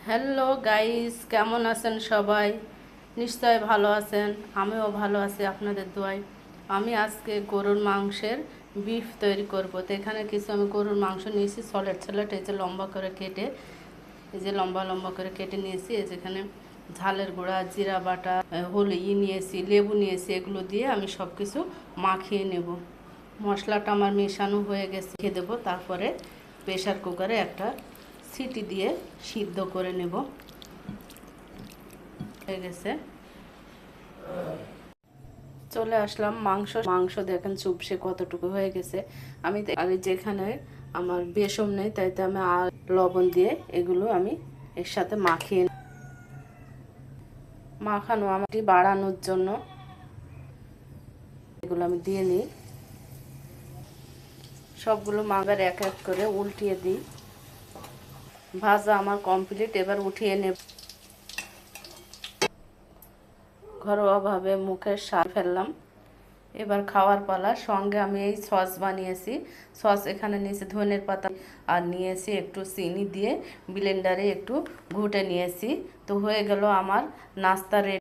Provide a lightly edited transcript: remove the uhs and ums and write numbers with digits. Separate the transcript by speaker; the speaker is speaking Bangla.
Speaker 1: হ্যালো গাইস, কেমন আছেন সবাই? নিশ্চয় ভালো আছেন। আমিও ভালো আছি আপনাদের দোয়ায়। আমি আজকে গরুর মাংসের বিফ তৈরি করব। তো এখানে কিছু আমি গরুর মাংস নিয়েছি, সলেট সলেট, এই যে লম্বা করে কেটে, এই যে লম্বা লম্বা করে কেটে নিয়েছি। এই যেখানে ঝালের গুঁড়া, জিরা বাটা, নিয়েছি, লেবু নিয়েছি। এগুলো দিয়ে আমি সব কিছু মাখিয়ে নেব। মশলাটা আমার মেশানো হয়ে গেছে, খেয়ে দেবো। তারপরে প্রেশার কুকারে একটা সিটি দিয়ে সিদ্ধ করে নেব। হয়ে গেছে, চলে আসলাম। মাংস দেখেন চুপসে কতটুকু হয়ে গেছে। আমি যেখানে আমার বেসন নেই, তাইতে আমি আর লবণ দিয়ে এগুলো আমি এর সাথে মাখানো আমার বাড়ানোর জন্য এগুলো আমি দিয়ে নিই। সবগুলো মাগার এক এক করে উল্টিয়ে দিই। ভাজা আমার কমপ্লিট, এবার উঠিয়ে নেব। ঘরোয়াভাবে মুখের স্বাদ ফেললাম। এবার খাওয়ার পালা। সঙ্গে আমি এই সস বানিয়েছি। সস এখানে নিয়েছি ধনের পাতা, আর নিয়েছি একটু চিনি দিয়ে ব্লেন্ডারে একটু ঘুটে নিয়েছি। তো হয়ে গেল আমার নাস্তা রেডি।